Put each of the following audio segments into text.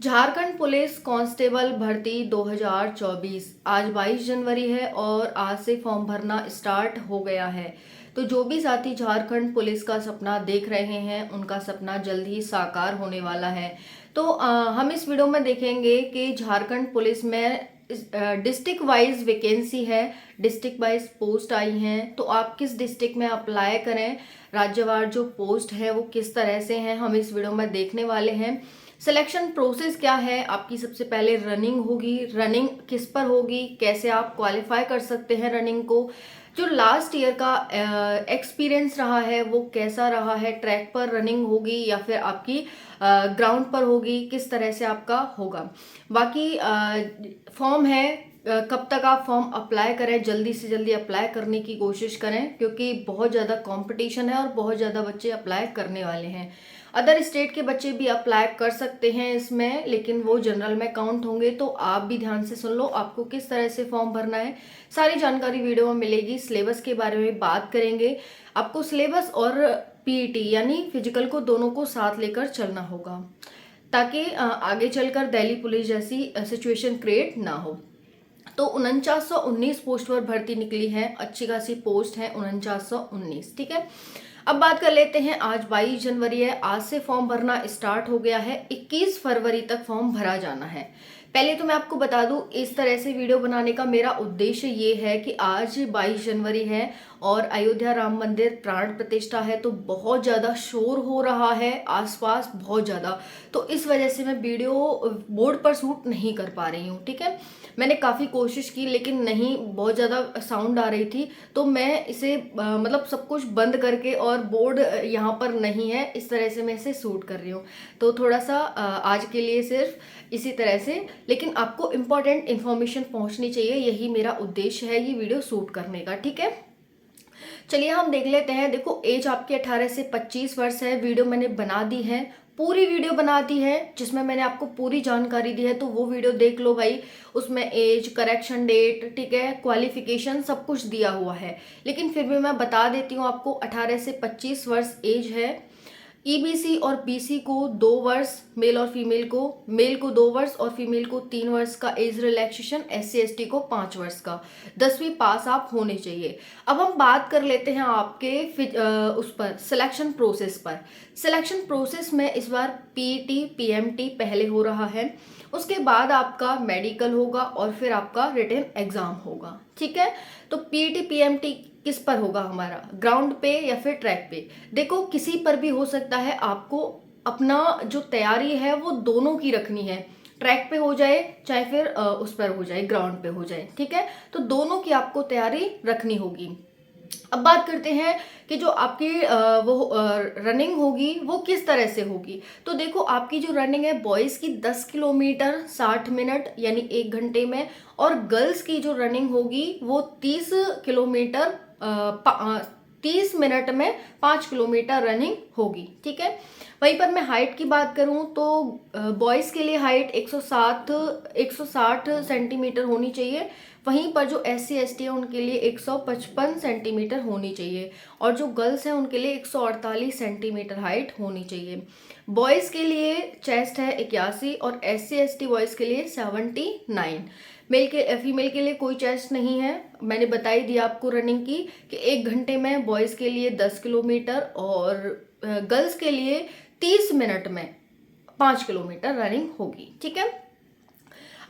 Jharkhand police constable भर्ती 2024 आज 22 जनवरी है और आज से फॉर्म भरना स्टार्ट हो गया है। तो जो भी साथी झारखंड पुलिस का सपना देख रहे हैं उनका सपना जल्द ही साकार होने वाला है। तो हम इस वीडियो में देखेंगे कि झारखंड पुलिस में डिस्ट्रिक्ट वाइज वैकेंसी है, डिस्ट्रिक्ट वाइज पोस्ट आई हैं, तो आप किस डिस्ट्रिक्ट में अप्लाई करें, राज्यवार जो पोस्ट है वो किस तरह से हैं, हम इस वीडियो में देखने वाले हैं। सिलेक्शन प्रोसेस क्या है, आपकी सबसे पहले रनिंग होगी, रनिंग किस पर होगी, कैसे आप क्वालिफाई कर सकते हैं रनिंग को, जो लास्ट ईयर का एक्सपीरियंस रहा है वो कैसा रहा है, ट्रैक पर रनिंग होगी या फिर आपकी ग्राउंड पर होगी, किस तरह से आपका होगा। बाकी फॉर्म है, कब तक आप फॉर्म अप्लाई करें, जल्दी से जल्दी अप्लाई करने की कोशिश करें क्योंकि बहुत ज़्यादा कंपटीशन है और बहुत ज़्यादा बच्चे अप्लाई करने वाले हैं। अदर स्टेट के बच्चे भी अप्लाई कर सकते हैं इसमें, लेकिन वो जनरल में काउंट होंगे। तो आप भी ध्यान से सुन लो आपको किस तरह से फॉर्म भरना है, सारी जानकारी वीडियो में मिलेगी। सिलेबस के बारे में बात करेंगे, आपको सिलेबस और पीईटी यानी फिजिकल को दोनों को साथ लेकर चलना होगा ताकि आगे चलकर दिल्ली पुलिस जैसी सिचुएशन क्रिएट ना हो। तो 4919 पोस्ट पर भर्ती निकली है, अच्छी खासी पोस्ट है 4919। ठीक है, अब बात कर लेते हैं, आज 22 जनवरी है, आज से फॉर्म भरना स्टार्ट हो गया है, 21 फरवरी तक फॉर्म भरा जाना है। पहले तो मैं आपको बता दूं, इस तरह से वीडियो बनाने का मेरा उद्देश्य ये है कि आज 22 जनवरी है और अयोध्या राम मंदिर प्राण प्रतिष्ठा है, तो बहुत ज़्यादा शोर हो रहा है आसपास, बहुत ज़्यादा। तो इस वजह से मैं वीडियो बोर्ड पर शूट नहीं कर पा रही हूँ। ठीक है, मैंने काफ़ी कोशिश की लेकिन नहीं, बहुत ज़्यादा साउंड आ रही थी, तो मैं इसे मतलब सब कुछ बंद करके, और बोर्ड यहाँ पर नहीं है, इस तरह से मैं इसे शूट कर रही हूँ। तो थोड़ा सा आज के लिए सिर्फ इसी तरह से, लेकिन आपको इम्पॉर्टेंट इन्फॉर्मेशन पहुँचनी चाहिए, यही मेरा उद्देश्य है ये वीडियो शूट करने का। ठीक है, चलिए हम देख लेते हैं। देखो, एज आपकी 18 से 25 वर्ष है। वीडियो मैंने बना दी है, पूरी वीडियो बना दी है जिसमें मैंने आपको पूरी जानकारी दी है, तो वो वीडियो देख लो भाई। उसमें एज, करेक्शन डेट, ठीक है, क्वालिफिकेशन सब कुछ दिया हुआ है, लेकिन फिर भी मैं बता देती हूँ आपको। 18 से 25 वर्ष एज है। ईबीसी और बीसी को 2 वर्ष, मेल और फीमेल को, मेल को 2 वर्ष और फीमेल को 3 वर्ष का एज रिलैक्सेशन, एससी एसटी को 5 वर्ष का, 10वीं पास आप होने चाहिए। अब हम बात कर लेते हैं आपके उस पर सिलेक्शन प्रोसेस पर। सिलेक्शन प्रोसेस में इस बार पीईटी पीएमटी पहले हो रहा है, उसके बाद आपका मेडिकल होगा और फिर आपका रिटन एग्जाम होगा। ठीक है, तो पीईटी पीएमटी किस पर होगा हमारा, ग्राउंड पे या फिर ट्रैक पे? देखो, किसी पर भी हो सकता है, आपको अपना जो तैयारी है वो दोनों की रखनी है, ट्रैक पे हो जाए चाहे फिर उस पर हो जाए, ग्राउंड पे हो जाए। ठीक है, तो दोनों की आपको तैयारी रखनी होगी। अब बात करते हैं कि जो आपकी वो रनिंग होगी वो किस तरह से होगी। तो देखो, आपकी जो रनिंग है बॉयज़ की 10 किलोमीटर 60 मिनट यानी 1 घंटे में, और गर्ल्स की जो रनिंग होगी वो 30 किलोमीटर 30 मिनट में 5 किलोमीटर रनिंग होगी। ठीक है, वहीं पर मैं हाइट की बात करूं तो बॉयज़ के लिए हाइट 160 सेंटीमीटर होनी चाहिए, वहीं पर जो एससी एसटी है उनके लिए 155 सेंटीमीटर होनी चाहिए, और जो गर्ल्स हैं उनके लिए 148 सेंटीमीटर हाइट होनी चाहिए। बॉयज़ के लिए चेस्ट है 81 और एससी एसटी बॉयज़ के लिए 79। फीमेल के लिए कोई चेस्ट नहीं है। मैंने बताई दिया आपको रनिंग की कि 1 घंटे में बॉयज़ के लिए 10 किलोमीटर और गर्ल्स के लिए 30 मिनट में 5 किलोमीटर रनिंग होगी। ठीक है,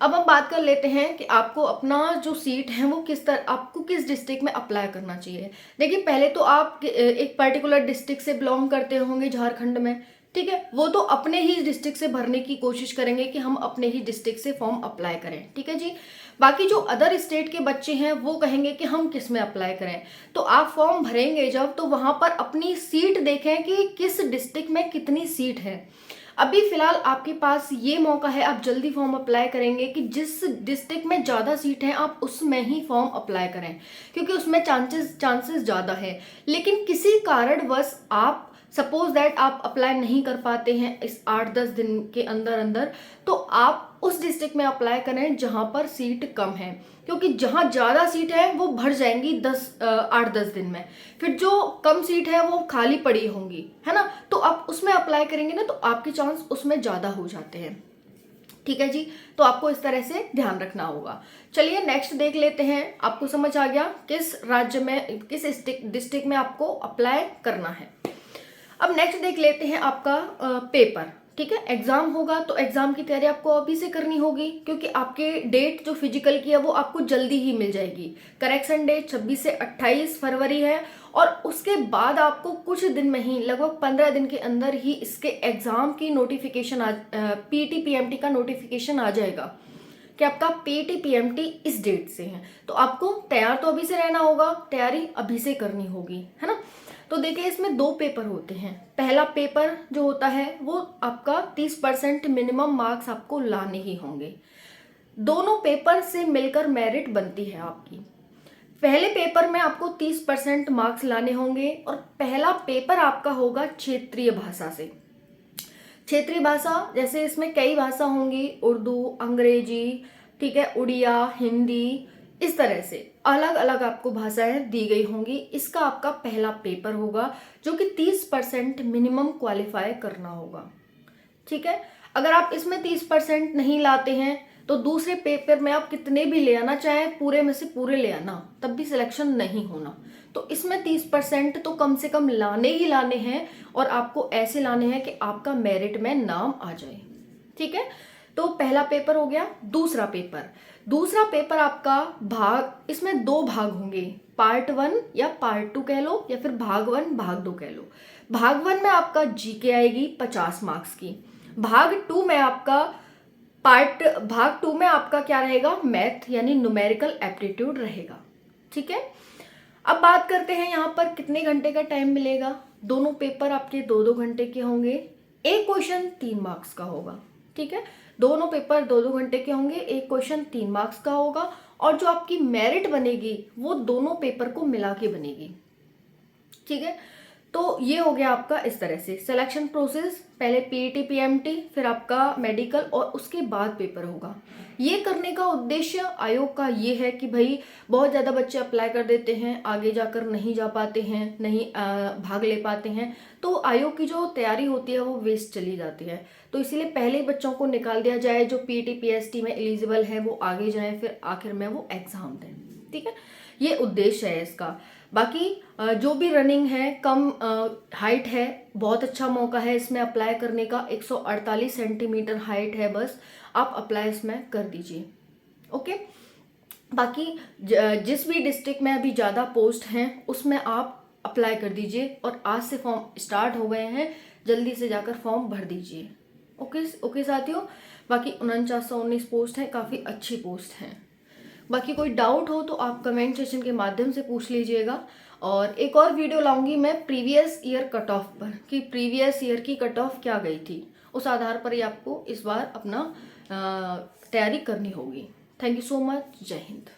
अब हम बात कर लेते हैं कि आपको अपना जो सीट है वो आपको किस डिस्ट्रिक्ट में अप्लाई करना चाहिए। देखिए, पहले तो आप एक पर्टिकुलर डिस्ट्रिक्ट से बिलोंग करते होंगे झारखंड में, ठीक है, वो तो अपने ही डिस्ट्रिक्ट से भरने की कोशिश करेंगे कि हम अपने ही डिस्ट्रिक्ट से फॉर्म अप्लाई करें। ठीक है जी, बाकी जो अदर स्टेट के बच्चे हैं वो कहेंगे कि हम किस में अप्लाई करें। तो आप फॉर्म भरेंगे जब, तो वहां पर अपनी सीट देखें कि किस डिस्ट्रिक्ट में कितनी सीट है। अभी फिलहाल आपके पास ये मौका है, आप जल्दी फॉर्म अप्लाई करेंगे कि जिस डिस्ट्रिक्ट में ज़्यादा सीट है आप उसमें ही फॉर्म अप्लाई करें, क्योंकि उसमें चांसेस ज़्यादा है। लेकिन किसी कारणवश आप सपोज दैट आप अप्लाई नहीं कर पाते हैं इस 8-10 दिन के अंदर अंदर, तो आप उस डिस्ट्रिक्ट में अप्लाई करें जहां पर सीट कम है, क्योंकि जहां ज़्यादा सीट है वो भर जाएंगी 8-10 दिन में, फिर जो कम सीट है वो खाली पड़ी होंगी, है ना। तो आप उसमें अप्लाई करेंगे ना तो आपके चांस उसमें ज़्यादा हो जाते हैं। ठीक है जी। तो आपको इस तरह से ध्यान रखना होगा। चलिए नेक्स्ट देख लेते हैं। आपको समझ आ गया किस राज्य में, किस डिस्ट्रिक्ट में आपको अप्लाई करना है। अब नेक्स्ट देख लेते हैं आपका पेपर। ठीक है, एग्जाम होगा तो एग्जाम की तैयारी आपको अभी से करनी होगी, क्योंकि आपके डेट जो फिजिकल की है वो आपको जल्दी ही मिल जाएगी। करेक्शन डेट 26 से 28 फरवरी है, और उसके बाद आपको कुछ दिन में ही, लगभग 15 दिन के अंदर ही इसके एग्जाम की नोटिफिकेशन पीटी पीएमटी का नोटिफिकेशन आ जाएगा कि आपका पीटी पीएमटी इस डेट से है। तो आपको तैयार तो अभी से रहना होगा, तैयारी अभी से करनी होगी, है ना। तो देखिए इसमें 2 पेपर होते हैं। पहला पेपर जो होता है वो आपका 30% मिनिमम मार्क्स आपको लाने ही होंगे। दोनों पेपर से मिलकर मेरिट बनती है आपकी। पहले पेपर में आपको 30% मार्क्स लाने होंगे, और पहला पेपर आपका होगा क्षेत्रीय भाषा से। क्षेत्रीय भाषा जैसे इसमें कई भाषा होंगी, उर्दू, अंग्रेजी, ठीक है, उड़िया, हिंदी, इस तरह से अलग अलग आपको भाषाएं दी गई होंगी। इसका आपका पहला पेपर होगा, जो कि 30% मिनिमम क्वालिफाई करना होगा। ठीक है, अगर आप इसमें 30% नहीं लाते हैं तो दूसरे पेपर में आप कितने भी ले आना, चाहे पूरे में से पूरे ले आना, तब भी सिलेक्शन नहीं होना। तो इसमें 30% तो कम से कम लाने ही लाने हैं, और आपको ऐसे लाने हैं कि आपका मेरिट में नाम आ जाए। ठीक है, तो पहला पेपर हो गया। दूसरा पेपर आपका इसमें 2 भाग होंगे, पार्ट 1 या पार्ट 2 कह लो, या फिर भाग 1 भाग 2 कह लो। भाग 1 में आपका जीके आएगी 50 मार्क्स की। भाग 2 में आपका क्या रहेगा, मैथ यानी न्यूमेरिकल एप्टीट्यूड रहेगा। ठीक है, अब बात करते हैं यहाँ पर कितने घंटे का टाइम मिलेगा। दोनों पेपर आपके 2-2 घंटे के होंगे। एक क्वेश्चन 3 मार्क्स का होगा। ठीक है, दोनों पेपर 2-2 घंटे के होंगे, एक क्वेश्चन 3 मार्क्स का होगा, और जो आपकी मेरिट बनेगी वो दोनों पेपर को मिला के बनेगी। ठीक है, तो ये हो गया आपका इस तरह से सिलेक्शन प्रोसेस। पहले पीईटी पीएमटी, फिर आपका मेडिकल, और उसके बाद पेपर होगा। ये करने का उद्देश्य आयोग का ये है कि भाई बहुत ज़्यादा बच्चे अप्लाई कर देते हैं, आगे जाकर नहीं जा पाते हैं, नहीं भाग ले पाते हैं, तो आयोग की जो तैयारी होती है वो वेस्ट चली जाती है। तो इसीलिए पहले ही बच्चों को निकाल दिया जाए, जो पीटी पीएसटी में एलिजिबल है वो आगे जाएं, फिर आखिर में वो एग्जाम दें। ठीक है, ये उद्देश्य है इसका। बाकी जो भी रनिंग है, कम हाइट है, बहुत अच्छा मौका है इसमें अप्लाई करने का। 148 सेंटीमीटर हाइट है, बस आप अप्लाई इसमें कर दीजिए। ओके, बाकी जिस भी डिस्ट्रिक्ट में अभी ज़्यादा पोस्ट हैं उसमें आप अप्लाई कर दीजिए, और आज से फॉर्म स्टार्ट हो गए हैं, जल्दी से जाकर फॉर्म भर दीजिए। ओके साथियों, बाकी 4919 पोस्ट हैं, काफ़ी अच्छी पोस्ट हैं। बाकी कोई डाउट हो तो आप कमेंट सेशन के माध्यम से पूछ लीजिएगा। और एक और वीडियो लाऊंगी मैं प्रीवियस ईयर कट ऑफ पर, कि प्रीवियस ईयर की कट ऑफ क्या गई थी, उस आधार पर ही आपको इस बार अपना तैयारी करनी होगी। Thank you so much. जय हिंद।